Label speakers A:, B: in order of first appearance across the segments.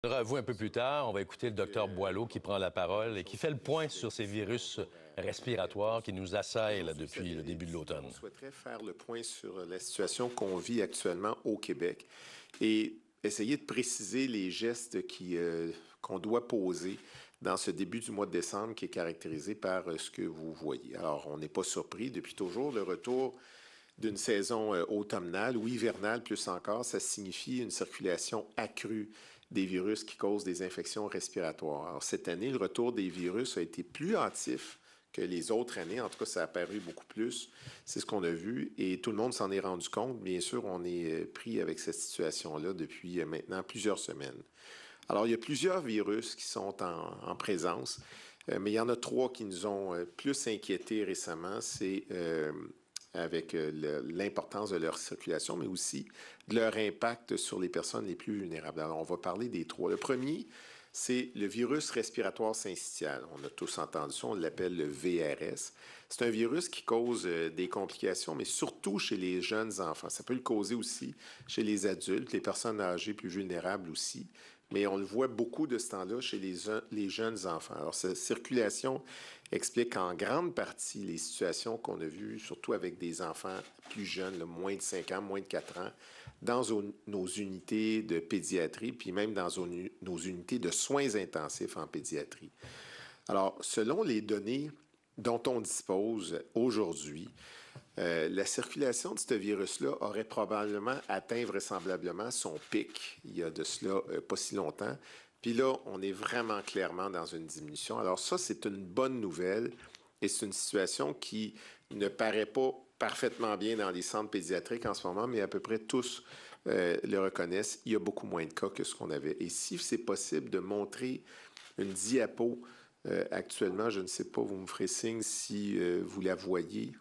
A: On revoit un peu plus tard, on va écouter le docteur Boileau qui prend la parole et qui fait le point sur ces virus respiratoires qui nous assaillent là, depuis le début de l'automne.
B: On souhaiterait faire le point sur la situation qu'on vit actuellement au Québec et essayer de préciser les gestes qu'on doit poser dans ce début du mois de décembre qui est caractérisé par ce que vous voyez. Alors, on n'est pas surpris depuis toujours. Le retour d'une saison automnale ou hivernale, plus encore, ça signifie une circulation accrue des virus qui causent des infections respiratoires. Alors, cette année, le retour des virus a été plus hâtif que les autres années. En tout cas, ça a apparu beaucoup plus. C'est ce qu'on a vu et tout le monde s'en est rendu compte. Bien sûr, on est pris avec cette situation-là depuis maintenant plusieurs semaines. Alors, il y a plusieurs virus qui sont en présence, mais il y en a trois qui nous ont plus inquiétés récemment. C'est avec l'importance de leur circulation, mais aussi de leur impact sur les personnes les plus vulnérables. Alors, on va parler des trois. Le premier, c'est le virus respiratoire syncytial. On a tous entendu ça, on l'appelle le VRS. C'est un virus qui cause des complications, mais surtout chez les jeunes enfants. Ça peut le causer aussi chez les adultes, les personnes âgées plus vulnérables aussi. Mais on le voit beaucoup de ce temps-là chez les jeunes enfants. Alors, cette circulation explique en grande partie les situations qu'on a vues, surtout avec des enfants plus jeunes, là, moins de 5 ans, moins de 4 ans, dans nos unités de pédiatrie, puis même dans nos unités de soins intensifs en pédiatrie. Alors, selon les données dont on dispose aujourd'hui, la circulation de ce virus-là aurait probablement atteint vraisemblablement son pic il y a de cela pas si longtemps. Puis là, on est vraiment clairement dans une diminution. Alors ça, c'est une bonne nouvelle et c'est une situation qui ne paraît pas parfaitement bien dans les centres pédiatriques en ce moment, mais à peu près tous le reconnaissent. Il y a beaucoup moins de cas que ce qu'on avait. Et si c'est possible de montrer une diapo actuellement, je ne sais pas, vous me ferez signe si vous la voyez.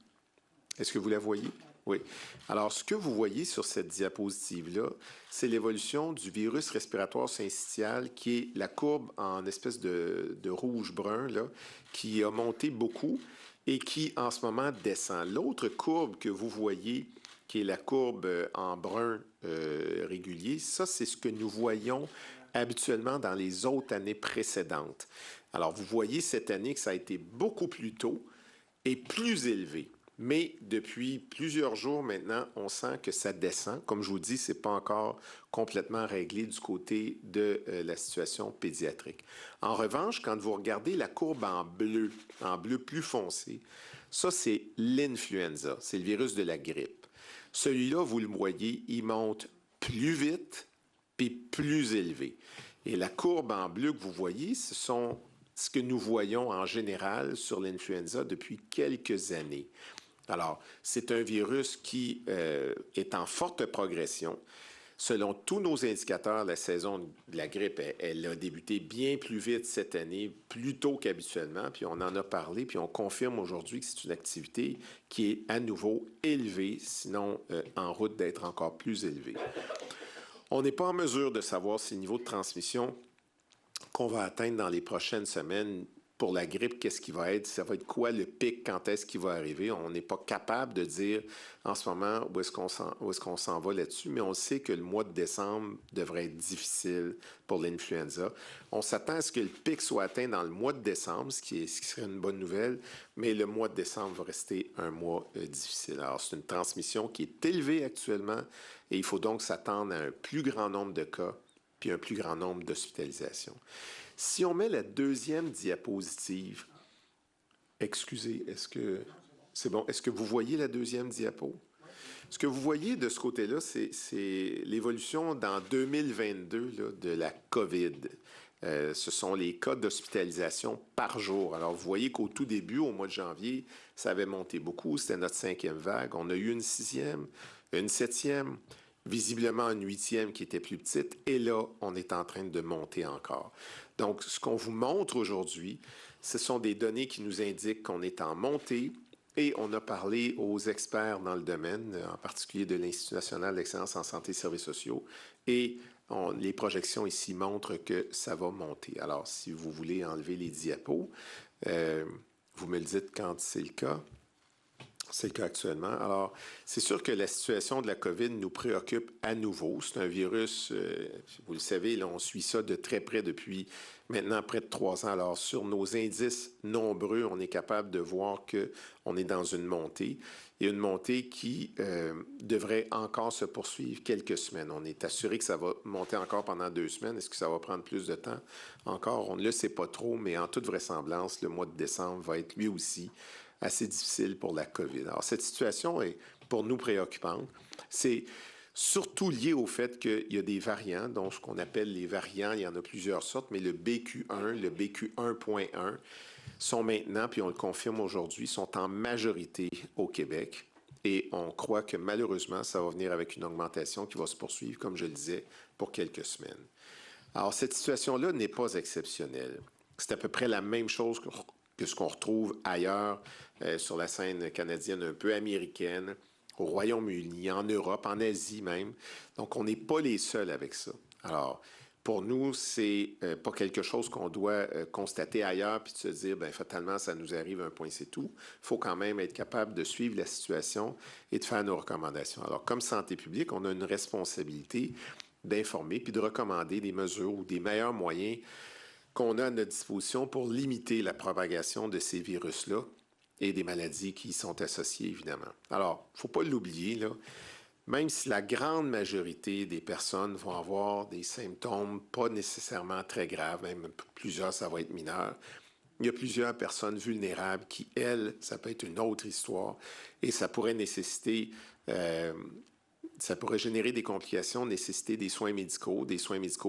B: Est-ce que vous la voyez? Oui. Alors, ce que vous voyez sur cette diapositive-là, c'est l'évolution du virus respiratoire syncytial, qui est la courbe en espèce de rouge-brun, là, qui a monté beaucoup et qui, en ce moment, descend. L'autre courbe que vous voyez, qui est la courbe en brun régulier, ça, c'est ce que nous voyons habituellement dans les autres années précédentes. Alors, vous voyez cette année que ça a été beaucoup plus tôt et plus élevé. Mais depuis plusieurs jours maintenant, on sent que ça descend. Comme je vous dis, ce n'est pas encore complètement réglé du côté de la situation pédiatrique. En revanche, quand vous regardez la courbe en bleu plus foncé, ça c'est l'influenza, c'est le virus de la grippe. Celui-là, vous le voyez, il monte plus vite puis plus élevé. Et la courbe en bleu que vous voyez, ce sont ce que nous voyons en général sur l'influenza depuis quelques années. Alors, c'est un virus qui est en forte progression. Selon tous nos indicateurs, la saison de la grippe, elle a débuté bien plus vite cette année, plus tôt qu'habituellement, puis on en a parlé, puis on confirme aujourd'hui que c'est une activité qui est à nouveau élevée, sinon en route d'être encore plus élevée. On n'est pas en mesure de savoir si le niveau de transmission qu'on va atteindre dans les prochaines semaines pour la grippe, qu'est-ce qui va être? Ça va être quoi le pic? Quand est-ce qu'il va arriver? On n'est pas capable de dire en ce moment où est-ce qu'on s'en va là-dessus, mais on sait que le mois de décembre devrait être difficile pour l'influenza. On s'attend à ce que le pic soit atteint dans le mois de décembre, ce qui serait une bonne nouvelle, mais le mois de décembre va rester un mois difficile. Alors, c'est une transmission qui est élevée actuellement et il faut donc s'attendre à un plus grand nombre de cas puis un plus grand nombre d'hospitalisations. Si on met la deuxième diapositive, excusez, est-ce que c'est bon? Est-ce que vous voyez la deuxième diapo? Ce que vous voyez de ce côté-là, c'est l'évolution dans 2022 là, de la COVID. Ce sont les cas d'hospitalisation par jour. Alors, vous voyez qu'au tout début, au mois de janvier, ça avait monté beaucoup. C'était notre 5e vague. On a eu une 6e, une 7e, visiblement une 8e qui était plus petite. Et là, on est en train de monter encore. Donc, ce qu'on vous montre aujourd'hui, ce sont des données qui nous indiquent qu'on est en montée. Et on a parlé aux experts dans le domaine, en particulier de l'Institut national d'excellence en santé et services sociaux. Et les projections ici montrent que ça va monter. Alors, si vous voulez enlever les diapos, vous me le dites quand c'est le cas. C'est le cas actuellement. Alors, c'est sûr que la situation de la COVID nous préoccupe à nouveau. C'est un virus, vous le savez, là, on suit ça de très près depuis maintenant près de 3 ans. Alors, sur nos indices nombreux, on est capable de voir qu'on est dans une montée. Et une montée qui devrait encore se poursuivre quelques semaines. On est assuré que ça va monter encore pendant 2 semaines. Est-ce que ça va prendre plus de temps encore? On ne le sait pas trop, mais en toute vraisemblance, le mois de décembre va être lui aussi assez difficile pour la COVID. Alors, cette situation est pour nous préoccupante. C'est surtout lié au fait qu'il y a des variants, donc ce qu'on appelle les variants, il y en a plusieurs sortes, mais le BQ1, le BQ1.1 sont maintenant, puis on le confirme aujourd'hui, sont en majorité au Québec. Et on croit que malheureusement, ça va venir avec une augmentation qui va se poursuivre, comme je le disais, pour quelques semaines. Alors, cette situation-là n'est pas exceptionnelle. C'est à peu près la même chose que ce qu'on retrouve ailleurs sur la scène canadienne, un peu américaine, au Royaume-Uni, en Europe, en Asie même. Donc, on n'est pas les seuls avec ça. Alors, pour nous, c'est pas quelque chose qu'on doit constater ailleurs puis de se dire, bien, fatalement, ça nous arrive, un point, c'est tout. Il faut quand même être capable de suivre la situation et de faire nos recommandations. Alors, comme santé publique, on a une responsabilité d'informer puis de recommander des mesures ou des meilleurs moyens qu'on a à notre disposition pour limiter la propagation de ces virus-là et des maladies qui y sont associées, évidemment. Alors, il ne faut pas l'oublier, là, même si la grande majorité des personnes vont avoir des symptômes pas nécessairement très graves, même plusieurs, ça va être mineur, il y a plusieurs personnes vulnérables qui, elles, ça peut être une autre histoire et ça pourrait nécessiter ça pourrait générer des complications, nécessiter des soins médicaux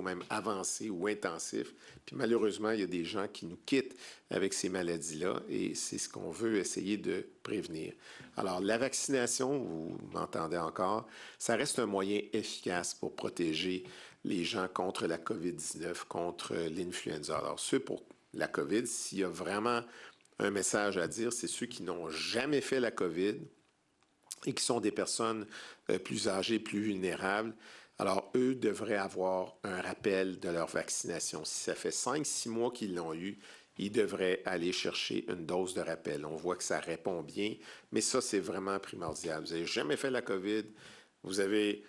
B: même avancés ou intensifs. Puis malheureusement, il y a des gens qui nous quittent avec ces maladies-là et c'est ce qu'on veut essayer de prévenir. Alors, la vaccination, vous m'entendez encore, ça reste un moyen efficace pour protéger les gens contre la COVID-19, contre l'influenza. Alors, ceux pour la COVID, s'il y a vraiment un message à dire, c'est ceux qui n'ont jamais fait la COVID, et qui sont des personnes plus âgées, plus vulnérables. Alors, eux devraient avoir un rappel de leur vaccination. Si ça fait 5-6 mois qu'ils l'ont eu, ils devraient aller chercher une dose de rappel. On voit que ça répond bien, mais ça, c'est vraiment primordial. Vous n'avez jamais fait la COVID, vous avez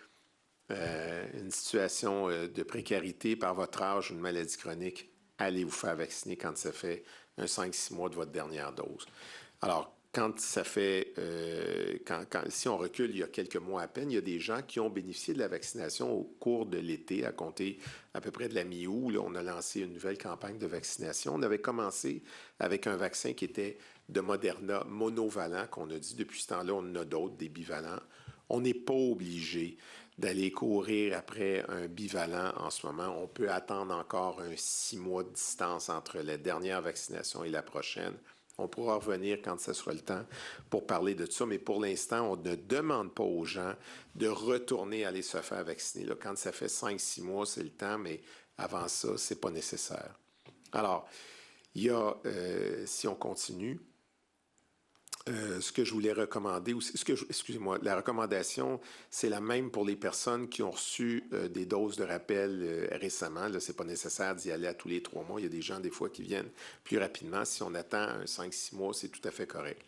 B: une situation de précarité par votre âge, une maladie chronique, allez vous faire vacciner quand ça fait 5-6 mois de votre dernière dose. Alors, quand ça fait, si on recule il y a quelques mois à peine, il y a des gens qui ont bénéficié de la vaccination au cours de l'été, à compter à peu près de la mi-août. Là, on a lancé une nouvelle campagne de vaccination. On avait commencé avec un vaccin qui était de Moderna monovalent, qu'on a dit depuis ce temps-là, on en a d'autres, des bivalents. On n'est pas obligé d'aller courir après un bivalent en ce moment. On peut attendre encore 6 mois de distance entre la dernière vaccination et la prochaine. On pourra revenir quand ce sera le temps pour parler de ça, mais pour l'instant, on ne demande pas aux gens de retourner aller se faire vacciner. Là, quand ça fait 5-6 mois, c'est le temps, mais avant ça, ce n'est pas nécessaire. Alors, il y a, si on continue, ce que je voulais recommander, excusez-moi, la recommandation, c'est la même pour les personnes qui ont reçu des doses de rappel récemment. Là, c'est pas nécessaire d'y aller à tous les 3 mois. Il y a des gens, des fois, qui viennent plus rapidement. Si on attend 5-6 mois, c'est tout à fait correct.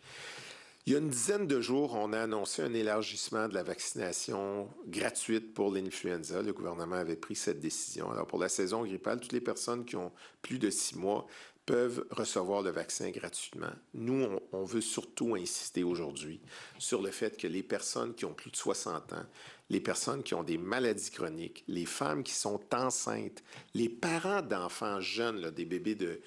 B: Il y a une dizaine de jours, on a annoncé un élargissement de la vaccination gratuite pour l'influenza. Le gouvernement avait pris cette décision. Alors, pour la saison grippale, toutes les personnes qui ont plus de 6 mois peuvent recevoir le vaccin gratuitement. Nous, on veut surtout insister aujourd'hui sur le fait que les personnes qui ont plus de 60 ans, les personnes qui ont des maladies chroniques, les femmes qui sont enceintes, les parents d'enfants jeunes, là, des bébés de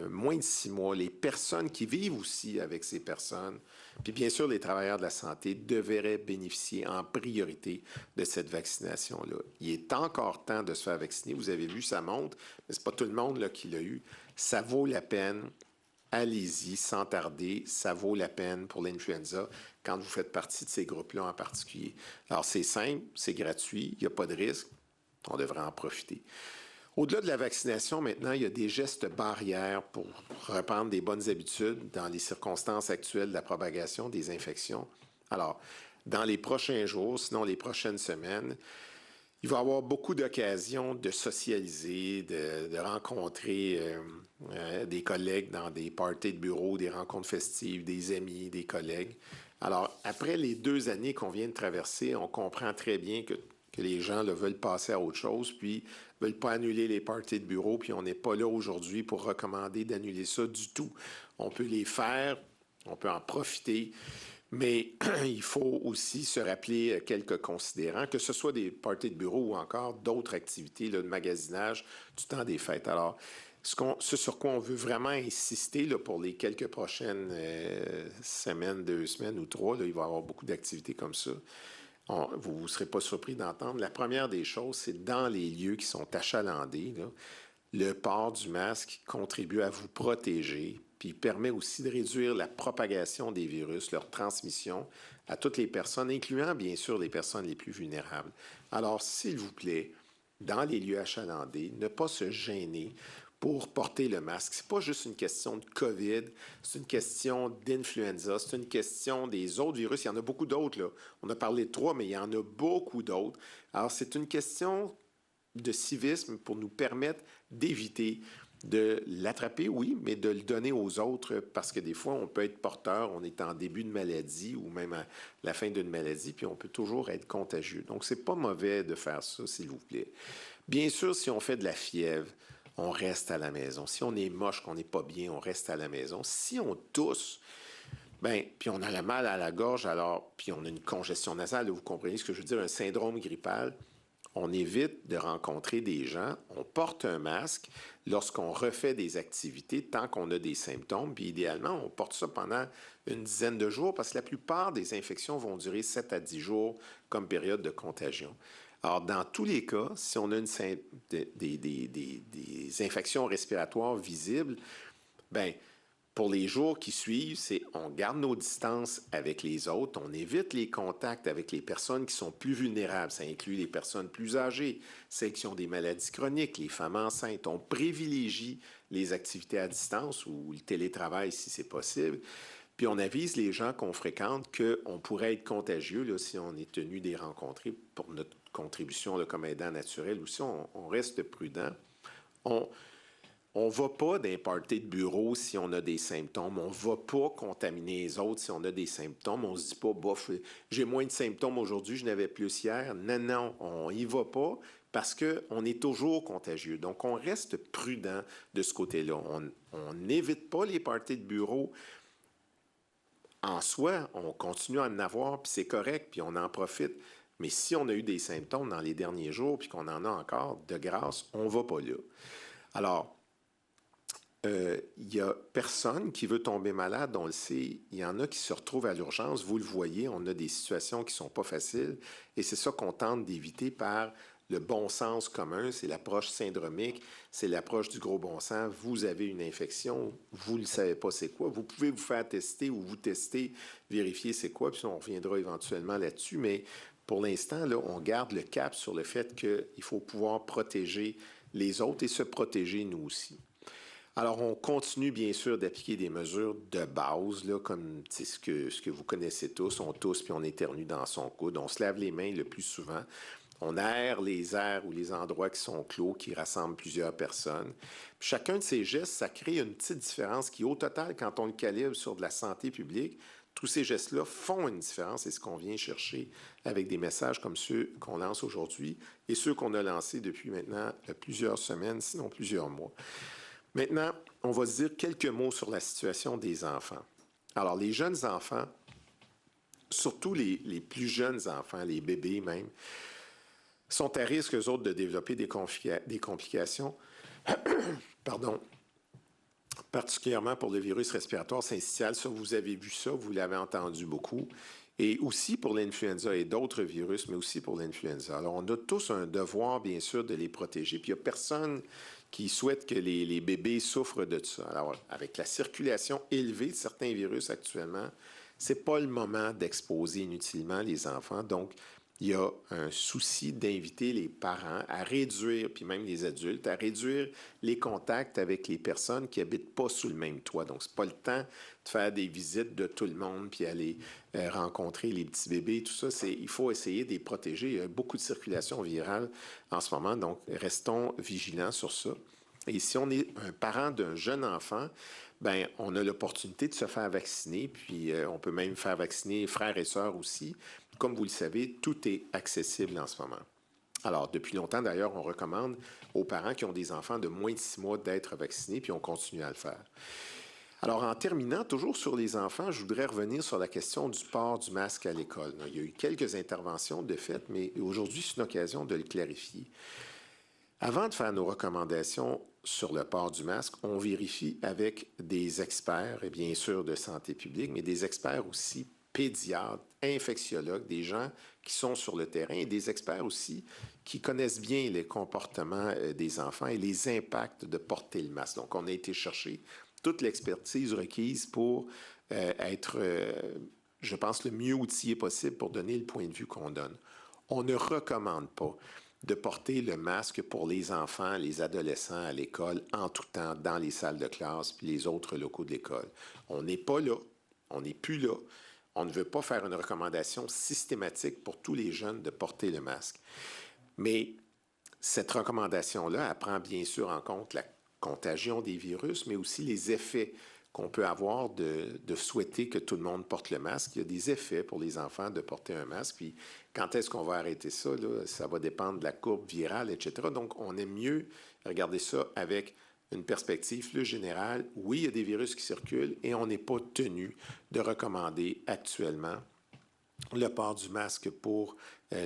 B: moins de 6 mois, les personnes qui vivent aussi avec ces personnes, puis bien sûr les travailleurs de la santé devraient bénéficier en priorité de cette vaccination-là. Il est encore temps de se faire vacciner. Vous avez vu, ça monte, mais ce n'est pas tout le monde là, qui l'a eu. Ça vaut la peine. Allez-y sans tarder. Ça vaut la peine pour l'influenza quand vous faites partie de ces groupes-là en particulier. Alors, c'est simple, c'est gratuit, il n'y a pas de risque. On devrait en profiter. Au-delà de la vaccination, maintenant, il y a des gestes barrières pour reprendre des bonnes habitudes dans les circonstances actuelles de la propagation des infections. Alors, dans les prochains jours, sinon les prochaines semaines, il va y avoir beaucoup d'occasions de socialiser, de rencontrer des collègues dans des parties de bureau, des rencontres festives, des amis, des collègues. Alors, après les 2 années qu'on vient de traverser, on comprend très bien que les gens là, veulent passer à autre chose, puis ne veulent pas annuler les parties de bureau, puis on n'est pas là aujourd'hui pour recommander d'annuler ça du tout. On peut les faire, on peut en profiter, mais il faut aussi se rappeler quelques considérants, que ce soit des parties de bureau ou encore d'autres activités là, de magasinage du temps des fêtes. Alors, ce sur quoi on veut vraiment insister là, pour les quelques prochaines semaines, 2 semaines ou 3, là, il va y avoir beaucoup d'activités comme ça. Vous ne serez pas surpris d'entendre. La première des choses, c'est dans les lieux qui sont achalandés, là, le port du masque contribue à vous protéger, puis il permet aussi de réduire la propagation des virus, leur transmission à toutes les personnes, incluant bien sûr les personnes les plus vulnérables. Alors, s'il vous plaît, dans les lieux achalandés, ne pas se gêner pour porter le masque. Ce n'est pas juste une question de COVID, c'est une question d'influenza, c'est une question des autres virus. Il y en a beaucoup d'autres, là. On a parlé de 3, mais il y en a beaucoup d'autres. Alors, c'est une question de civisme pour nous permettre d'éviter de l'attraper, oui, mais de le donner aux autres, parce que des fois, on peut être porteur, on est en début de maladie ou même à la fin d'une maladie, puis on peut toujours être contagieux. Donc, c'est pas mauvais de faire ça, s'il vous plaît. Bien sûr, si on fait de la fièvre, on reste à la maison. Si on est moche, qu'on n'est pas bien, on reste à la maison. Si on tousse, ben, puis on a le mal à la gorge, alors, puis on a une congestion nasale, vous comprenez ce que je veux dire, un syndrome grippal, on évite de rencontrer des gens, on porte un masque lorsqu'on refait des activités tant qu'on a des symptômes, puis idéalement, on porte ça pendant une dizaine de jours parce que la plupart des infections vont durer 7 à 10 jours comme période de contagion. Alors, dans tous les cas, si on a des infections respiratoires visibles, ben, pour les jours qui suivent, c'est on garde nos distances avec les autres, on évite les contacts avec les personnes qui sont plus vulnérables. Ça inclut les personnes plus âgées, celles qui ont des maladies chroniques, les femmes enceintes. On privilégie les activités à distance ou le télétravail si c'est possible. Puis on avise les gens qu'on fréquente qu'on pourrait être contagieux là, si on est tenu de les rencontrer pour notre contribution là, comme aidant naturel aussi. On reste prudent. On ne va pas d'un party de bureau si on a des symptômes. On ne va pas contaminer les autres si on a des symptômes. On ne se dit pas, bof, j'ai moins de symptômes aujourd'hui, je n'avais plus hier. Non, non, on n'y va pas parce qu'on est toujours contagieux. Donc, on reste prudent de ce côté-là. On n'évite pas les parties de bureau. En soi, on continue à en avoir, puis c'est correct, puis on en profite. Mais si on a eu des symptômes dans les derniers jours, puis qu'on en a encore, de grâce, on ne va pas là. Alors, il n'y a personne qui veut tomber malade, on le sait. Il y en a qui se retrouvent à l'urgence. Vous le voyez, on a des situations qui ne sont pas faciles. Et c'est ça qu'on tente d'éviter par le bon sens commun. C'est l'approche syndromique, c'est l'approche du gros bon sens. Vous avez une infection, vous ne savez pas c'est quoi. Vous pouvez vous faire tester ou vous tester, vérifier c'est quoi, puis on reviendra éventuellement là-dessus. Mais pour l'instant, là, on garde le cap sur le fait qu'il faut pouvoir protéger les autres et se protéger nous aussi. Alors, on continue bien sûr d'appliquer des mesures de base, là, comme ce que vous connaissez tous. On tousse puis on éternue dans son coude. On se lave les mains le plus souvent. On aère les aires ou les endroits qui sont clos, qui rassemblent plusieurs personnes. Puis chacun de ces gestes, ça crée une petite différence qui, au total, quand on le calibre sur de la santé publique, tous ces gestes-là font une différence. C'est ce qu'on vient chercher avec des messages comme ceux qu'on lance aujourd'hui et ceux qu'on a lancés depuis maintenant plusieurs semaines, sinon plusieurs mois. Maintenant, on va se dire quelques mots sur la situation des enfants. Alors, les jeunes enfants, surtout les plus jeunes enfants, les bébés même, sont à risque, eux autres, de développer des complications, pardon, particulièrement pour le virus respiratoire syncytial. Ça, vous avez vu ça, vous l'avez entendu beaucoup. Et aussi pour l'influenza et d'autres virus, mais aussi pour l'influenza. Alors, on a tous un devoir, bien sûr, de les protéger. Puis, il n'y a personne qui souhaite que les bébés souffrent de ça. Alors, avec la circulation élevée de certains virus actuellement, ce n'est pas le moment d'exposer inutilement les enfants. Donc, il y a un souci d'inviter les parents à réduire, puis même les adultes, à réduire les contacts avec les personnes qui n'habitent pas sous le même toit. Donc, ce n'est pas le temps de faire des visites de tout le monde, puis aller rencontrer les petits bébés, tout ça. Il faut essayer de les protéger. Il y a beaucoup de circulation virale en ce moment, donc restons vigilants sur ça. Et si on est un parent d'un jeune enfant, ben on a l'opportunité de se faire vacciner, puis on peut même faire vacciner frères et sœurs aussi. Comme vous le savez, tout est accessible en ce moment. Alors, depuis longtemps, d'ailleurs, on recommande aux parents qui ont des enfants de moins de 6 mois d'être vaccinés, puis on continue à le faire. Alors, en terminant, toujours sur les enfants, je voudrais revenir sur la question du port du masque à l'école. Il y a eu quelques interventions de fait, mais aujourd'hui, c'est une occasion de le clarifier. Avant de faire nos recommandations sur le port du masque, on vérifie avec des experts, et bien sûr de santé publique, mais des experts aussi pédiatres, infectiologues, des gens qui sont sur le terrain et des experts aussi qui connaissent bien les comportements des enfants et les impacts de porter le masque. Donc, on a été chercher toute l'expertise requise pour être, je pense, le mieux outillé possible pour donner le point de vue qu'on donne. On ne recommande pas de porter le masque pour les enfants, les adolescents à l'école en tout temps, dans les salles de classe puis les autres locaux de l'école. On n'est pas là, on n'est plus là. On ne veut pas faire une recommandation systématique pour tous les jeunes de porter le masque. Mais cette recommandation-là, elle prend bien sûr en compte la contagion des virus, mais aussi les effets qu'on peut avoir de souhaiter que tout le monde porte le masque. Il y a des effets pour les enfants de porter un masque. Puis quand est-ce qu'on va arrêter ça? Là? Ça va dépendre de la courbe virale, etc. Donc, on aime mieux regarder ça avec une perspective plus générale. Oui, il y a des virus qui circulent et on n'est pas tenu de recommander actuellement le port du masque pour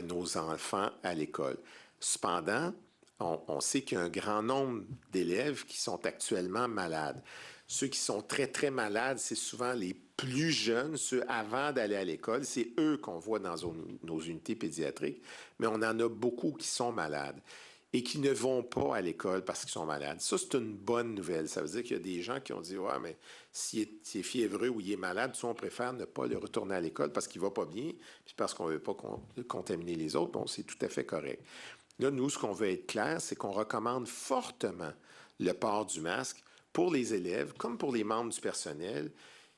B: nos enfants à l'école. Cependant, on sait qu'il y a un grand nombre d'élèves qui sont actuellement malades. Ceux qui sont très, très malades, c'est souvent les plus jeunes, ceux avant d'aller à l'école. C'est eux qu'on voit dans nos unités pédiatriques, mais on en a beaucoup qui sont malades et qui ne vont pas à l'école parce qu'ils sont malades. Ça, c'est une bonne nouvelle. Ça veut dire qu'il y a des gens qui ont dit « Ouais, mais s'il est fiévreux ou il est malade, on préfère ne pas le retourner à l'école parce qu'il ne va pas bien, puis parce qu'on ne veut pas contaminer les autres. » Bon, c'est tout à fait correct. Là, nous, ce qu'on veut être clair, c'est qu'on recommande fortement le port du masque pour les élèves, comme pour les membres du personnel,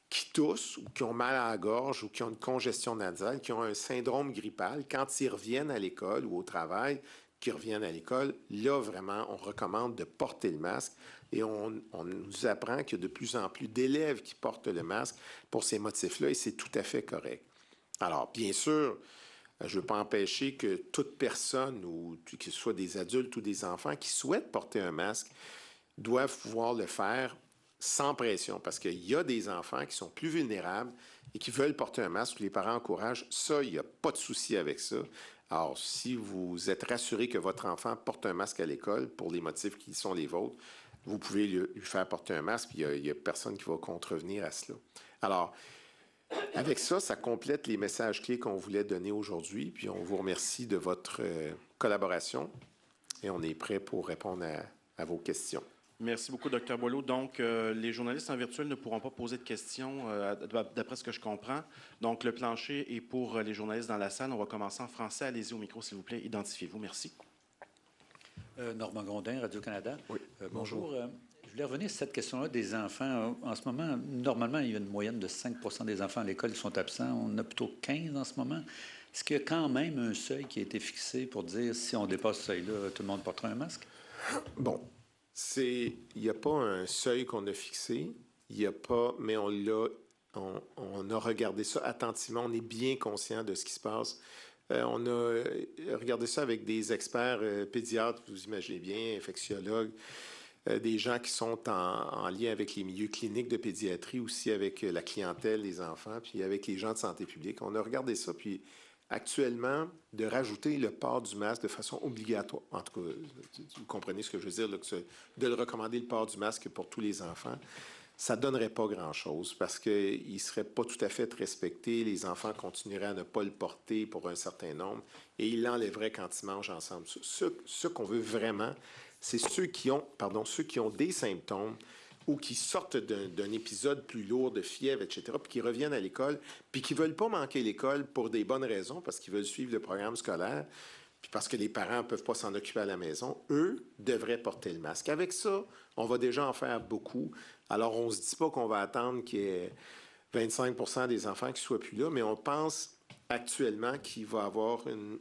B: qui toussent ou qui ont mal à la gorge ou qui ont une congestion nasale, qui ont un syndrome grippal, quand ils reviennent à l'école ou au travail, qui reviennent à l'école, là, vraiment, on recommande de porter le masque et on nous apprend qu'il y a de plus en plus d'élèves qui portent le masque pour ces motifs-là et c'est tout à fait correct. Alors, bien sûr, je ne veux pas empêcher que toute personne, ou que ce soit des adultes ou des enfants, qui souhaitent porter un masque, doivent pouvoir le faire sans pression, parce qu'il y a des enfants qui sont plus vulnérables et qui veulent porter un masque, les parents encouragent. Ça, il n'y a pas de souci avec ça. Alors, si vous êtes rassuré que votre enfant porte un masque à l'école pour les motifs qui sont les vôtres, vous pouvez lui faire porter un masque, puis il n'y a personne qui va contrevenir à cela. Alors, avec ça, ça complète les messages clés qu'on voulait donner aujourd'hui, puis on vous remercie de votre collaboration et on est prêt pour répondre à vos questions.
C: Merci beaucoup, Dr. Boileau. Donc, les journalistes en virtuel ne pourront pas poser de questions, d'après ce que je comprends. Donc, le plancher est pour les journalistes dans la salle. On va commencer en français. Allez-y au micro, s'il vous plaît. Identifiez-vous. Merci.
D: Normand Gondin, Radio-Canada.
B: Oui,
D: Bonjour. Je voulais revenir sur cette question-là des enfants. En ce moment, normalement, il y a une moyenne de 5 des enfants à l'école qui sont absents. On a plutôt 15 en ce moment. Est-ce qu'il y a quand même un seuil qui a été fixé pour dire si on dépasse ce seuil-là, tout le monde portera un masque?
B: Bon. Il n'y a pas un seuil qu'on a fixé, il n'y a pas, mais on a regardé ça attentivement, on est bien conscient de ce qui se passe. On a regardé ça avec des experts pédiatres, vous imaginez bien, infectiologues, des gens qui sont en lien avec les milieux cliniques de pédiatrie, aussi avec la clientèle des enfants, puis avec les gens de santé publique. On a regardé ça, puis actuellement, de rajouter le port du masque de façon obligatoire, en tout cas, vous comprenez ce que je veux dire, là, de le recommander le port du masque pour tous les enfants, ça ne donnerait pas grand-chose parce qu'il ne serait pas tout à fait respecté. Les enfants continueraient à ne pas le porter pour un certain nombre et ils l'enlèveraient quand ils mangent ensemble. Ce qu'on veut vraiment, c'est ceux qui ont des symptômes ou qui sortent d'un épisode plus lourd de fièvre, etc., puis qui reviennent à l'école, puis qui ne veulent pas manquer l'école pour des bonnes raisons, parce qu'ils veulent suivre le programme scolaire, puis parce que les parents ne peuvent pas s'en occuper à la maison, eux devraient porter le masque. Avec ça, on va déjà en faire beaucoup. Alors, on ne se dit pas qu'on va attendre qu'il y ait 25 des enfants qui ne soient plus là, mais on pense actuellement qu'il va y avoir une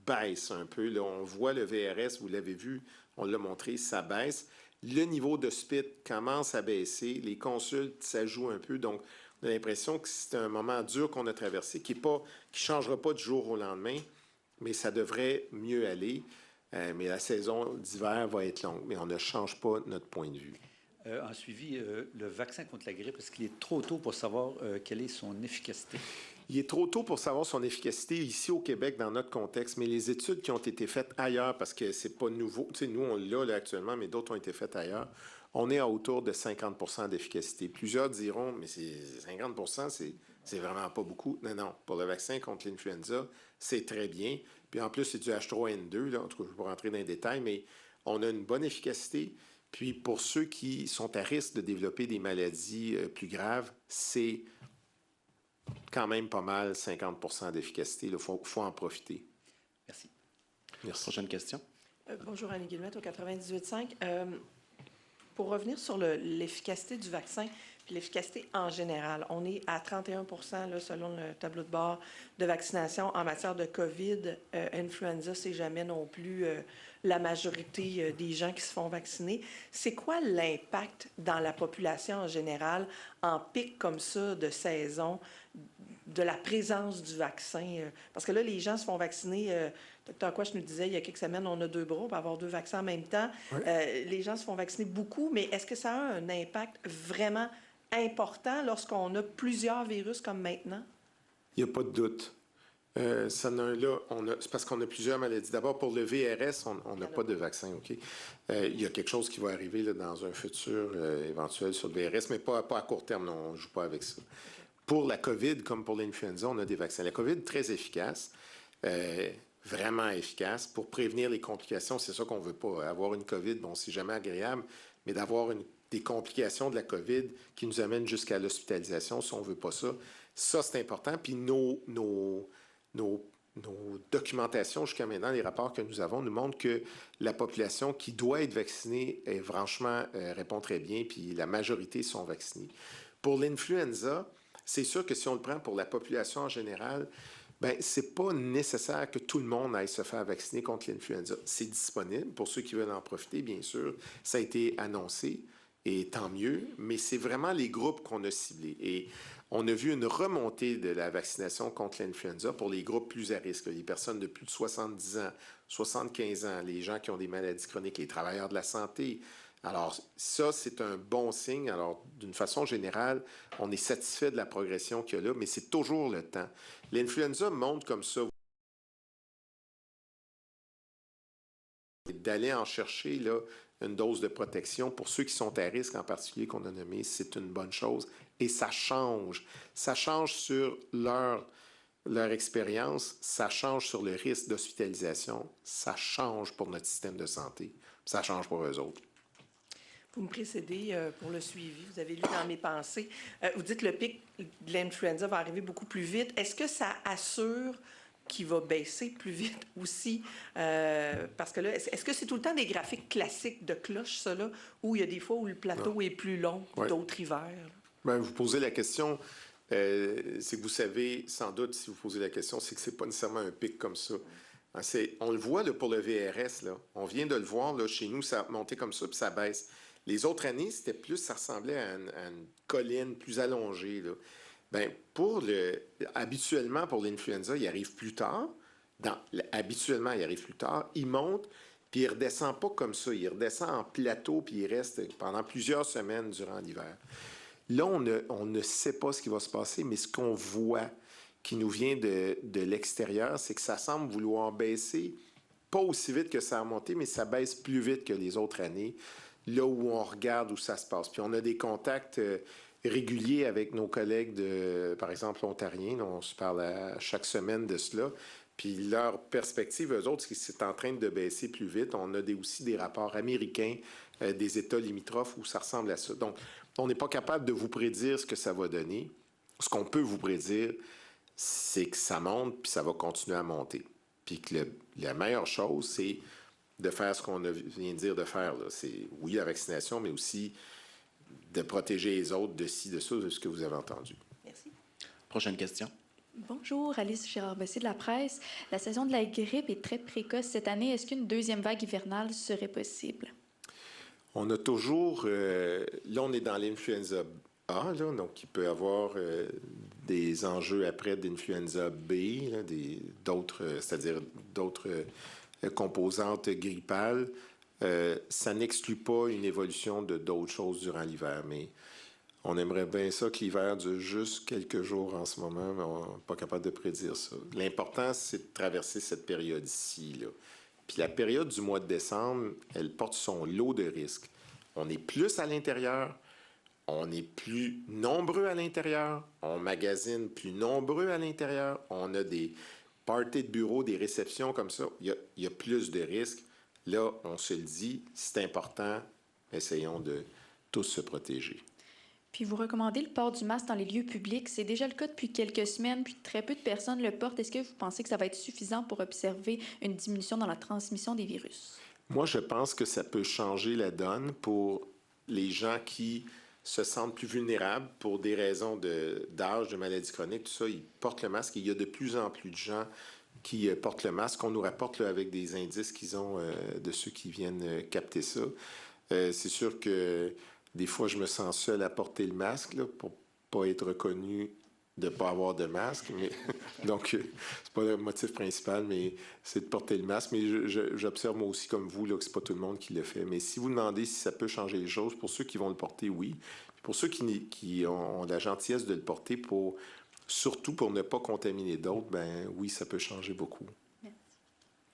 B: baisse un peu. Là, on voit le VRS, vous l'avez vu, on l'a montré, ça baisse. le niveau d'hospice commence à baisser, les consultes, ça joue un peu, donc on a l'impression que c'est un moment dur qu'on a traversé, qui ne changera pas du jour au lendemain, mais ça devrait mieux aller. Mais la saison d'hiver va être longue, mais on ne change pas notre point de vue.
D: En suivi, le vaccin contre la grippe, est-ce qu'il est trop tôt pour savoir quelle est son efficacité?
B: Il est trop tôt pour savoir son efficacité ici au Québec dans notre contexte, mais les études qui ont été faites ailleurs, parce que c'est pas nouveau, tu sais, nous on l'a là, actuellement, mais d'autres ont été faites ailleurs, on est à autour de 50 d'efficacité. Plusieurs diront, mais c'est 50 c'est vraiment pas beaucoup. Non, non, pour le vaccin contre l'influenza, c'est très bien. Puis en plus, c'est du H3N2, là, en tout cas, je ne vais pas rentrer dans les détails, mais on a une bonne efficacité. Puis pour ceux qui sont à risque de développer des maladies plus graves, c'est quand même pas mal 50 d'efficacité. Il faut en profiter.
D: Merci.
B: Merci.
C: Prochaine question.
E: Bonjour, Annie Guillemette, au 98.5. Pour revenir sur l'efficacité du vaccin, puis l'efficacité en général, on est à 31 là, selon le tableau de bord de vaccination en matière de COVID. Influenza, c'est jamais non plus la majorité des gens qui se font vacciner. C'est quoi l'impact dans la population en général, en pic comme ça de saison, de la présence du vaccin? Parce que là, les gens se font vacciner. Dr. Quach nous disait il y a quelques semaines, on a 2 bras, on va avoir 2 vaccins en même temps. Oui. Les gens se font vacciner beaucoup, mais est-ce que ça a un impact vraiment important lorsqu'on a plusieurs virus comme maintenant?
B: Il n'y a pas de doute. C'est parce qu'on a plusieurs maladies. D'abord, pour le VRS, on n'a pas de vaccin, OK? Il y a quelque chose qui va arriver là, dans un futur éventuel sur le VRS, mais pas à court terme, non, on ne joue pas avec ça. Pour la COVID, comme pour l'influenza, on a des vaccins. La COVID, très efficace, vraiment efficace pour prévenir les complications. C'est ça qu'on ne veut pas. Avoir une COVID, bon, c'est jamais agréable, mais d'avoir des complications de la COVID qui nous amènent jusqu'à l'hospitalisation, si on ne veut pas ça, ça, c'est important. Puis nos documentations jusqu'à maintenant, les rapports que nous avons, nous montrent que la population qui doit être vaccinée, franchement, répond très bien, puis la majorité sont vaccinés. Pour l'influenza, c'est sûr que si on le prend pour la population en général, bien, c'est pas nécessaire que tout le monde aille se faire vacciner contre l'influenza. C'est disponible pour ceux qui veulent en profiter, bien sûr. Ça a été annoncé, et tant mieux, mais c'est vraiment les groupes qu'on a ciblés. Et on a vu une remontée de la vaccination contre l'influenza pour les groupes plus à risque, les personnes de plus de 70 ans, 75 ans, les gens qui ont des maladies chroniques, les travailleurs de la santé. Alors, ça, c'est un bon signe. Alors, d'une façon générale, on est satisfait de la progression qu'il y a là, mais c'est toujours le temps. L'influenza monte comme ça. D'aller en chercher là, une dose de protection pour ceux qui sont à risque, en particulier qu'on a nommé, c'est une bonne chose. Et ça change. Ça change sur leur expérience, ça change sur le risque d'hospitalisation, ça change pour notre système de santé, ça change pour eux autres.
E: Vous me précédez pour le suivi. Vous avez lu dans mes pensées. Vous dites que le pic de l'influenza va arriver beaucoup plus vite. Est-ce que ça assure qu'il va baisser plus vite aussi? Parce que là, est-ce que c'est tout le temps des graphiques classiques de cloche, ça, là, où il y a des fois où le plateau est plus long que d'autres hivers? Bien,
B: vous posez la question, c'est que vous savez, sans doute, si vous posez la question, c'est que ce n'est pas nécessairement un pic comme ça. On le voit là, pour le VRS, là. On vient de le voir, là, chez nous, ça a monté comme ça, puis ça baisse. Les autres années, c'était plus, ça ressemblait à une colline plus allongée, là. Bien, habituellement, pour l'influenza, il arrive plus tard. Habituellement, il arrive plus tard. Il monte, puis il ne redescend pas comme ça. Il redescend en plateau, puis il reste pendant plusieurs semaines durant l'hiver. Là, on ne sait pas ce qui va se passer, mais ce qu'on voit qui nous vient de l'extérieur, c'est que ça semble vouloir baisser, pas aussi vite que ça a remonté, mais ça baisse plus vite que les autres années, là où on regarde où ça se passe. Puis on a des contacts réguliers avec nos collègues, par exemple, ontariens. On se parle chaque semaine de cela. Puis leur perspective, eux autres, c'est que c'est en train de baisser plus vite. On a aussi des rapports américains des États limitrophes où ça ressemble à ça. Donc, on n'est pas capable de vous prédire ce que ça va donner. Ce qu'on peut vous prédire, c'est que ça monte, puis ça va continuer à monter. Puis que la meilleure chose, c'est de faire ce qu'on vient de dire de faire. C'est, oui, la vaccination, mais aussi de protéger les autres de ci, de ça, de ce que vous avez entendu.
E: Merci.
C: Prochaine question.
F: Bonjour, Alice Girard-Bossé de la presse. La saison de la grippe est très précoce cette année. Est-ce qu'une deuxième vague hivernale serait possible?
B: On a toujours, là on est dans l'influenza A, là, donc il peut y avoir des enjeux après d'influenza B, là, d'autres, c'est-à-dire d'autres composantes grippales. Ça n'exclut pas une évolution de d'autres choses durant l'hiver, mais on aimerait bien ça que l'hiver dure juste quelques jours en ce moment, mais on n'est pas capable de prédire ça. L'important, c'est de traverser cette période-ci, là. Puis la période du mois de décembre, elle porte son lot de risques. On est plus à l'intérieur, on est plus nombreux à l'intérieur, on magasine plus nombreux à l'intérieur, on a des parties de bureau, des réceptions comme ça. Il y a plus de risques. Là, on se le dit, c'est important, essayons de tous se protéger.
F: Puis vous recommandez le port du masque dans les lieux publics. C'est déjà le cas depuis quelques semaines, puis très peu de personnes le portent. Est-ce que vous pensez que ça va être suffisant pour observer une diminution dans la transmission des virus?
B: Moi, je pense que ça peut changer la donne pour les gens qui se sentent plus vulnérables pour des raisons d'âge, de maladies chroniques, tout ça. Ils portent le masque et il y a de plus en plus de gens qui portent le masque. On nous rapporte là, avec des indices qu'ils ont de ceux qui viennent capter ça. C'est sûr que des fois, je me sens seul à porter le masque là, pour pas être reconnu de ne pas avoir de masque. Mais, donc, c'est pas le motif principal, mais c'est de porter le masque. Mais j'observe moi aussi, comme vous, là, que c'est pas tout le monde qui le fait. Mais si vous demandez si ça peut changer les choses, pour ceux qui vont le porter, oui. Puis pour ceux qui ont la gentillesse de le porter, surtout pour ne pas contaminer d'autres, ben oui, ça peut changer beaucoup.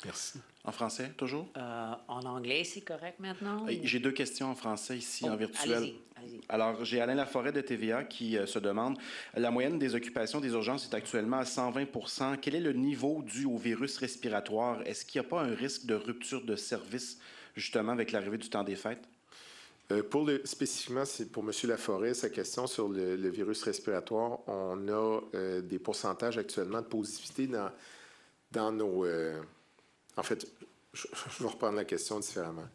B: Merci.
C: En français, toujours?
G: En anglais, c'est correct maintenant?
C: J'ai deux questions en français ici, en virtuel.
G: Allez-y.
C: Alors, j'ai Alain Laforêt de TVA qui se demande, la moyenne des occupations des urgences est actuellement à 120 %. Quel est le niveau dû au virus respiratoire? Est-ce qu'il n'y a pas un risque de rupture de service, justement, avec l'arrivée du temps des fêtes?
B: Spécifiquement, c'est pour M. Laforêt, sa question sur le virus respiratoire. On a des pourcentages actuellement de positivité dans nos... En fait, je vais reprendre la question différemment.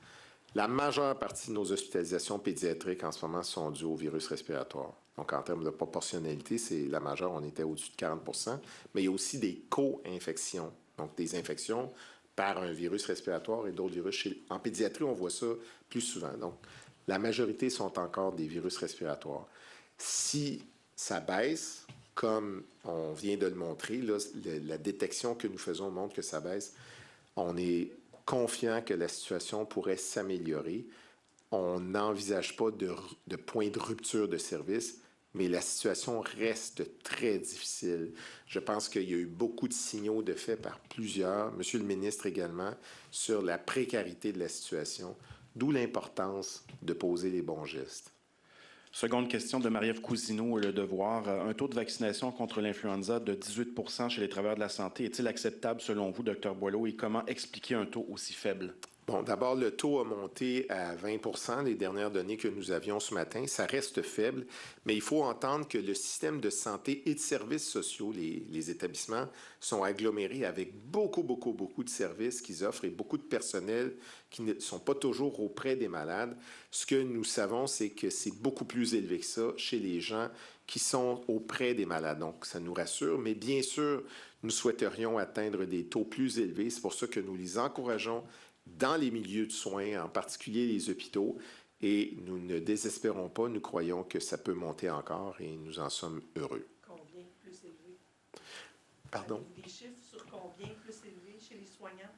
B: La majeure partie de nos hospitalisations pédiatriques en ce moment sont dues au virus respiratoire. Donc, en termes de proportionnalité, c'est la majeure, on était au-dessus de 40 %. Mais il y a aussi des co-infections, donc des infections par un virus respiratoire et d'autres virus. En pédiatrie, on voit ça plus souvent. Donc, la majorité sont encore des virus respiratoires. Si ça baisse, comme on vient de le montrer, là, la détection que nous faisons montre que ça baisse, on est confiant que la situation pourrait s'améliorer. On n'envisage pas de point de rupture de service, mais la situation reste très difficile. Je pense qu'il y a eu beaucoup de signaux de fait par plusieurs, Monsieur le ministre également, sur la précarité de la situation, d'où l'importance de poser les bons gestes.
C: Seconde question de Marie-Ève Cousineau, Le Devoir. Un taux de vaccination contre l'influenza de 18 % chez les travailleurs de la santé est-il acceptable selon vous, Dr Boileau, et comment expliquer un taux aussi faible?
B: Bon, d'abord, le taux a monté à 20 % les dernières données que nous avions ce matin. Ça reste faible, mais il faut entendre que le système de santé et de services sociaux, les établissements, sont agglomérés avec beaucoup de services qu'ils offrent et beaucoup de personnel qui ne sont pas toujours auprès des malades. Ce que nous savons, c'est que c'est beaucoup plus élevé que ça chez les gens qui sont auprès des malades. Donc, ça nous rassure, mais bien sûr, nous souhaiterions atteindre des taux plus élevés. C'est pour ça que nous les encourageons dans les milieux de soins, en particulier les hôpitaux, et nous ne désespérons pas, nous croyons que ça peut monter encore et nous en sommes heureux.
E: Combien plus élevé?
B: Pardon?
E: Des chiffres sur combien plus élevé chez les soignants?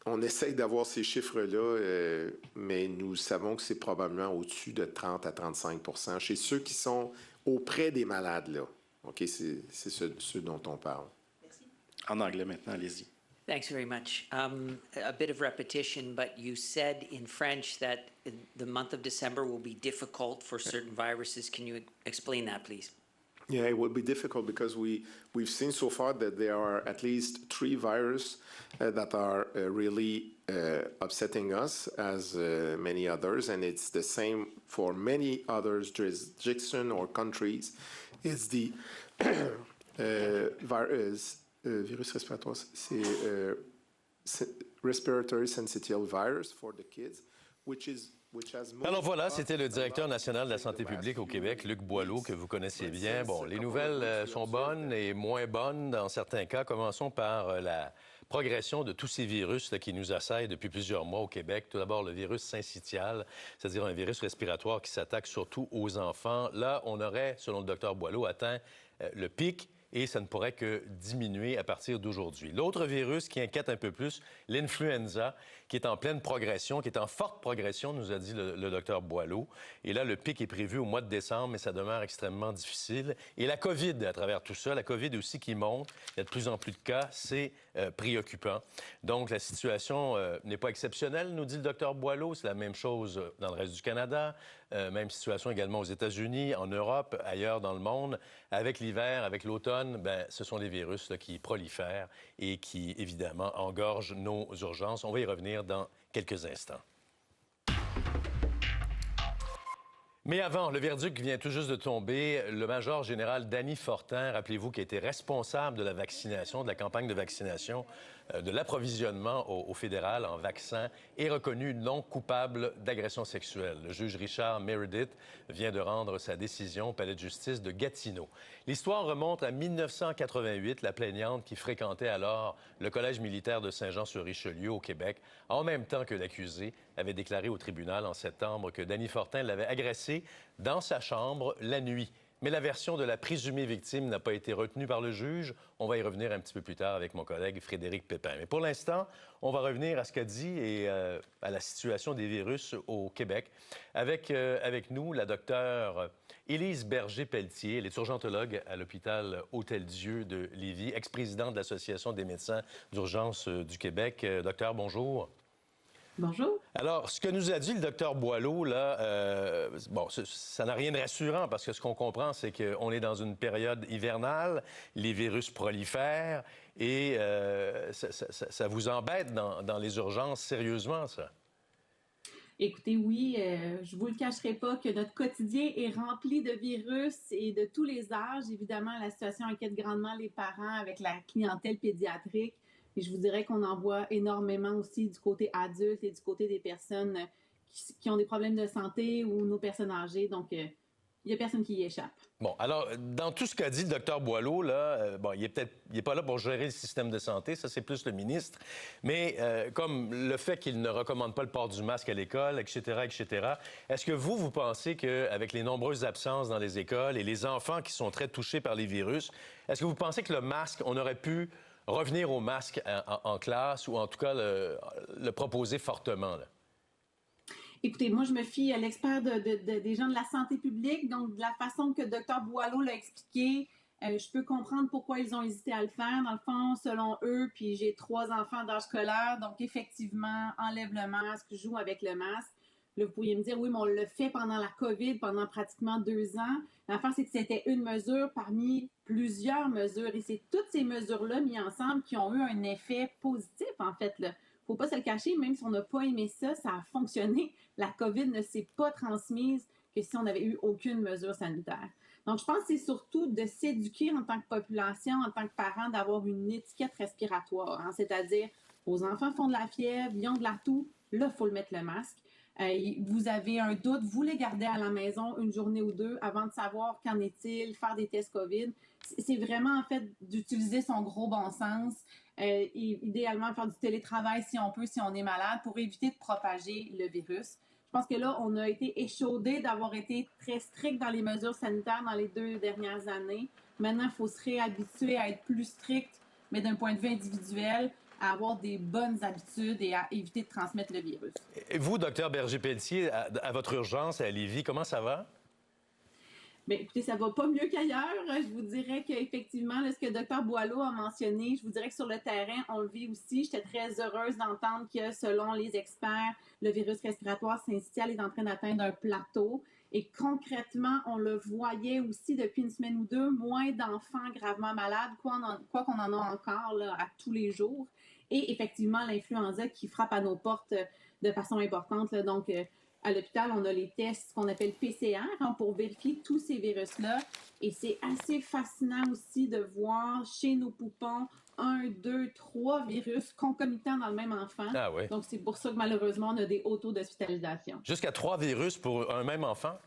B: On essaye d'avoir ces chiffres-là, mais nous savons que c'est probablement au-dessus de 30 à 35 % chez ceux qui sont auprès des malades, là. OK, c'est ceux dont on parle.
E: Merci.
C: En anglais maintenant, allez-y.
G: Thanks very much. A bit of repetition, but you said in French that the month of December will be difficult for certain viruses. Can you explain that, please?
B: Yeah, it will be difficult because we've seen so far that there are at least 3 viruses that are really upsetting us as many others, and it's the same for many other jurisdictions or countries. It's the virus respiratoire, c'est respiratory syncytial virus for the kids, which has
A: Alors voilà, c'était le directeur national de la santé publique au Québec, Luc Boileau, que vous connaissez bien. Bon, les nouvelles sont bonnes et moins bonnes dans certains cas. Commençons par progression de tous ces virus là, qui nous assaillent depuis plusieurs mois au Québec. Tout d'abord, le virus syncytial, c'est-à-dire un virus respiratoire qui s'attaque surtout aux enfants. Là, on aurait, selon le Dr Boileau, atteint le pic et ça ne pourrait que diminuer à partir d'aujourd'hui. L'autre virus qui inquiète un peu plus, l'influenza, qui est en pleine progression, qui est en forte progression, nous a dit le docteur Boileau. Et là, le pic est prévu au mois de décembre, mais ça demeure extrêmement difficile. Et la COVID, à travers tout ça, la COVID aussi qui monte, il y a de plus en plus de cas, c'est préoccupant. Donc, la situation n'est pas exceptionnelle, nous dit le docteur Boileau. C'est la même chose dans le reste du Canada. Même situation également aux États-Unis, en Europe, ailleurs dans le monde. Avec l'hiver, avec l'automne, ben, ce sont des virus là, qui prolifèrent et qui, évidemment, engorgent nos urgences. On va y revenir dans quelques instants. Mais avant, le verdict vient tout juste de tomber. Le major général Danny Fortin, rappelez-vous, qui a été responsable de la vaccination, de la campagne de vaccination, de l'approvisionnement au fédéral en vaccins, est reconnu non coupable d'agression sexuelle. Le juge Richard Meredith vient de rendre sa décision au palais de justice de Gatineau. L'histoire remonte à 1988, la plaignante qui fréquentait alors le collège militaire de Saint-Jean-sur-Richelieu au Québec, en même temps que l'accusé, avait déclaré au tribunal en septembre que Danny Fortin l'avait agressé dans sa chambre la nuit. Mais la version de la présumée victime n'a pas été retenue par le juge. On va y revenir un petit peu plus tard avec mon collègue Frédéric Pépin. Mais pour l'instant, on va revenir à ce qu'a dit et à la situation des virus au Québec. Avec nous, la docteure Élise Berger-Pelletier. Elle est urgentologue à l'hôpital Hôtel-Dieu de Lévis, ex-présidente de l'Association des médecins d'urgence du Québec. Docteur, bonjour.
H: Bonjour.
A: Alors, ce que nous a dit le docteur Boileau, là, bon, ça n'a rien de rassurant parce que ce qu'on comprend, c'est qu'on est dans une période hivernale, les virus prolifèrent et ça vous embête dans les urgences sérieusement, ça?
H: Écoutez, oui, je vous le cacherai pas que notre quotidien est rempli de virus et de tous les âges. Évidemment, la situation inquiète grandement les parents avec la clientèle pédiatrique. Et je vous dirais qu'on en voit énormément aussi du côté adulte et du côté des personnes qui ont des problèmes de santé ou nos personnes âgées. Donc, il n'y a personne qui y échappe.
A: Bon, alors, dans tout ce qu'a dit le docteur Boileau, là, bon, il est pas là pour gérer le système de santé, ça, c'est plus le ministre. Mais comme le fait qu'il ne recommande pas le port du masque à l'école, etc., etc., est-ce que vous pensez qu'avec les nombreuses absences dans les écoles et les enfants qui sont très touchés par les virus, est-ce que vous pensez que le masque, on aurait pu revenir au masque en classe ou en tout cas le proposer fortement, là?
H: Écoutez, moi, je me fie à l'expert des gens de la santé publique. Donc, de la façon que le Dr Boileau l'a expliqué, je peux comprendre pourquoi ils ont hésité à le faire. Dans le fond, selon eux, puis j'ai 3 enfants d'âge scolaire, donc effectivement, enlève le masque, joue avec le masque. Là, vous pourriez me dire, oui, mais on l'a fait pendant la COVID, pendant pratiquement 2 ans. L'affaire, c'est que c'était une mesure parmi plusieurs mesures. Et c'est toutes ces mesures-là mises ensemble qui ont eu un effet positif, en fait. Il ne faut pas se le cacher, même si on n'a pas aimé ça, ça a fonctionné. La COVID ne s'est pas transmise que si on n'avait eu aucune mesure sanitaire. Donc, je pense que c'est surtout de s'éduquer en tant que population, en tant que parent, d'avoir une étiquette respiratoire. Hein, c'est-à-dire, vos enfants font de la fièvre, ils ont de la toux, là, il faut le mettre le masque. Vous avez un doute, vous les gardez à la maison une journée ou 2 avant de savoir qu'en est-il, faire des tests COVID. C'est vraiment, en fait, d'utiliser son gros bon sens et idéalement faire du télétravail si on peut, si on est malade, pour éviter de propager le virus. Je pense que là, on a été échaudés d'avoir été très strict dans les mesures sanitaires dans les 2 dernières années. Maintenant, il faut se réhabituer à être plus strict, mais d'un point de vue individuel, à avoir des bonnes habitudes et à éviter de transmettre le virus.
A: Et vous, docteur Berger-Pelletier, à votre urgence à Lévis, comment ça va?
H: Bien, écoutez, ça va pas mieux qu'ailleurs. Je vous dirais qu'effectivement, là, ce que le docteur Boileau a mentionné, je vous dirais que sur le terrain, on le vit aussi. J'étais très heureuse d'entendre que, selon les experts, le virus respiratoire syncytial est en train d'atteindre un plateau. Et concrètement, on le voyait aussi depuis une semaine ou 2, moins d'enfants gravement malades, quoi qu'on en a encore là, à tous les jours. Et effectivement, l'influenza qui frappe à nos portes de façon importante. Là. Donc, à l'hôpital, on a les tests qu'on appelle PCR pour vérifier tous ces virus-là. Et c'est assez fascinant aussi de voir chez nos poupons 1, 2, 3 virus concomitants dans le même enfant.
A: Ah oui.
H: Donc, c'est pour ça que malheureusement, on a des hauts taux d'hospitalisation.
A: Jusqu'à 3 virus pour un même enfant?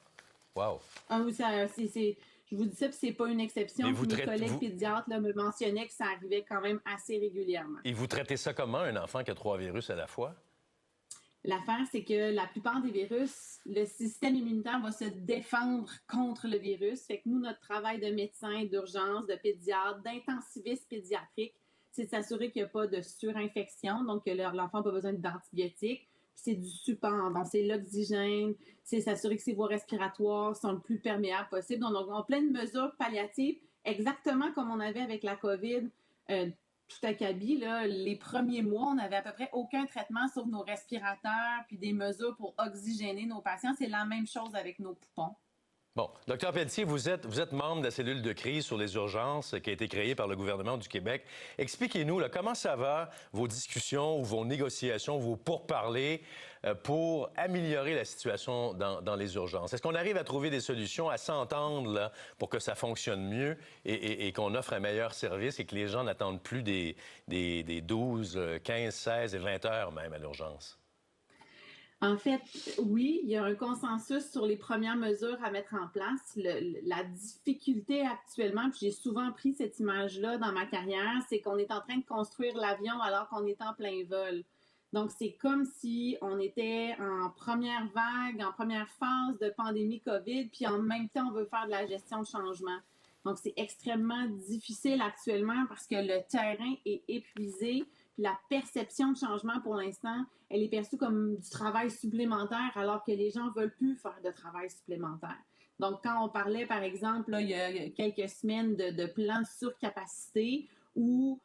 A: Wow!
H: Je Je vous dis ça, puis c'est pas une exception.
A: Mais vous
H: Mes collègues pédiatres là, me mentionnaient que ça arrivait quand même assez régulièrement.
A: Et vous traitez ça comment, un enfant qui a 3 virus à la fois?
H: L'affaire, c'est que la plupart des virus, le système immunitaire va se défendre contre le virus. Fait que nous, notre travail de médecin, d'urgence, de pédiatre, d'intensiviste pédiatrique, c'est de s'assurer qu'il n'y a pas de surinfection, donc que l'enfant n'a pas besoin d'antibiotiques. Puis c'est du support, donc c'est l'oxygène, c'est s'assurer que ses voies respiratoires sont le plus perméables possible. Donc, on a plein de mesures palliatives, exactement comme on avait avec la COVID, tout acabit, là, les premiers mois, on n'avait à peu près aucun traitement sauf nos respirateurs, puis des mesures pour oxygéner nos patients. C'est la même chose avec nos poupons.
A: Bon, Dr Pelletier, vous êtes membre de la cellule de crise sur les urgences qui a été créée par le gouvernement du Québec. Expliquez-nous, là, comment ça va, vos discussions ou vos négociations, vos pourparlers pour améliorer la situation dans les urgences? Est-ce qu'on arrive à trouver des solutions, à s'entendre là, pour que ça fonctionne mieux et qu'on offre un meilleur service et que les gens n'attendent plus des 12, 15, 16 et 20 heures même à l'urgence?
H: En fait, oui, il y a un consensus sur les premières mesures à mettre en place. La difficulté actuellement, puis j'ai souvent pris cette image-là dans ma carrière, c'est qu'on est en train de construire l'avion alors qu'on est en plein vol. Donc, c'est comme si on était en première vague, en première phase de pandémie COVID, puis en même temps, on veut faire de la gestion de changement. Donc, c'est extrêmement difficile actuellement parce que le terrain est épuisé. Puis la perception de changement, pour l'instant, elle est perçue comme du travail supplémentaire alors que les gens ne veulent plus faire de travail supplémentaire. Donc, quand on parlait, par exemple, là, il y a quelques semaines de plans de surcapacité où,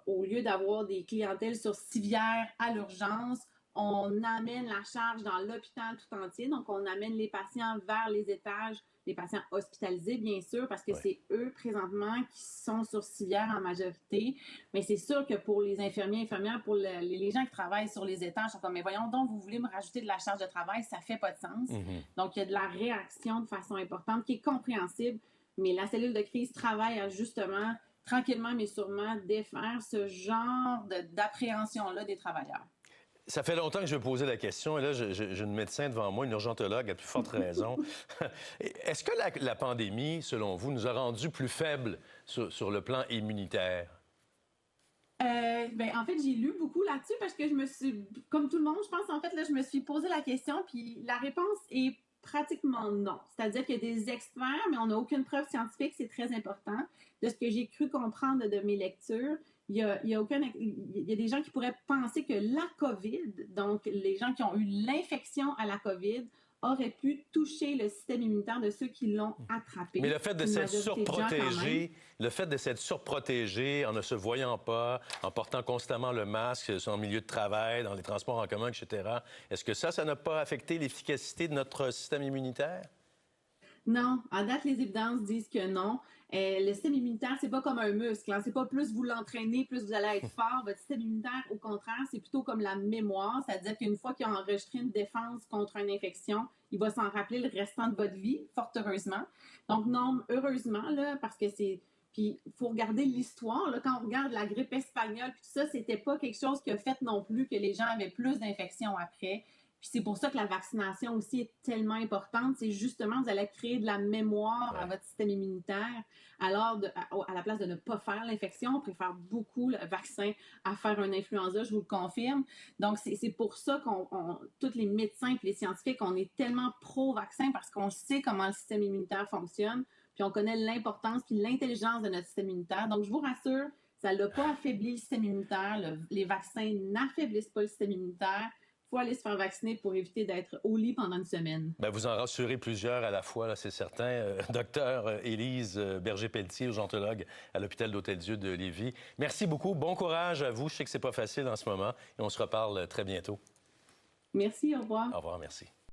H: au lieu d'avoir des clientèles sur civière à l'urgence, on amène la charge dans l'hôpital tout entier. Donc, on amène les patients vers les étages, les patients hospitalisés, bien sûr, parce que c'est eux, présentement, qui sont sur civière en majorité. Mais c'est sûr que pour les infirmières, pour les gens qui travaillent sur les étages, ils sont comme, mais voyons donc, vous voulez me rajouter de la charge de travail, ça fait pas de sens. Donc, il y a de la réaction de façon importante qui est compréhensible. Mais la cellule de crise travaille à justement, tranquillement mais sûrement, défaire ce genre d'appréhension-là des travailleurs.
A: Ça fait longtemps que je vais poser la question, et là, j'ai une médecin devant moi, une urgentologue, à plus forte raison. Est-ce que la pandémie, selon vous, nous a rendus plus faibles sur le plan immunitaire?
H: En fait, j'ai lu beaucoup là-dessus parce que je me suis, comme tout le monde, je pense, en fait, là, je me suis posé la question, puis la réponse est pratiquement non. C'est-à-dire qu'il y a des experts, mais on n'a aucune preuve scientifique, c'est très important. De ce que j'ai cru comprendre de mes lectures, il y a des gens qui pourraient penser que la COVID, donc les gens qui ont eu l'infection à la COVID, auraient pu toucher le système immunitaire de ceux qui l'ont attrapé.
A: Mais le fait de s'être surprotégé, en ne se voyant pas, en portant constamment le masque en milieu de travail, dans les transports en commun, etc., est-ce que ça n'a pas affecté l'efficacité de notre système immunitaire?
H: Non. À date, les évidences disent que non. Le système immunitaire, c'est pas comme un muscle. Hein. C'est pas plus vous l'entraînez, plus vous allez être fort. Votre système immunitaire, au contraire, c'est plutôt comme la mémoire. C'est-à-dire qu'une fois qu'il a enregistré une défense contre une infection, il va s'en rappeler le restant de votre vie, fort heureusement. Donc non, heureusement, là, parce que c'est... Puis, il faut regarder l'histoire. Là, quand on regarde la grippe espagnole, puis tout ça, c'était pas quelque chose qui a fait non plus que les gens avaient plus d'infections après. Puis c'est pour ça que la vaccination aussi est tellement importante. C'est justement, vous allez créer de la mémoire à votre système immunitaire. Alors, à la place de ne pas faire l'infection, on préfère beaucoup le vaccin à faire un influenza, je vous le confirme. Donc, c'est pour ça tous les médecins et les scientifiques, on est tellement pro-vaccin parce qu'on sait comment le système immunitaire fonctionne, puis on connaît l'importance puis l'intelligence de notre système immunitaire. Donc, je vous rassure, ça n'a pas affaibli le système immunitaire. Les vaccins n'affaiblissent pas le système immunitaire. Il faut aller se faire vacciner pour éviter d'être au lit pendant une semaine.
A: Bien, vous en rassurez plusieurs à la fois, là, c'est certain. Docteur Élise Berger-Pelletier, urgentologue à l'hôpital d'Hôtel-Dieu de Lévis. Merci beaucoup. Bon courage à vous. Je sais que c'est pas facile en ce moment et on se reparle très bientôt.
H: Merci. Au revoir.
A: Au revoir. Merci.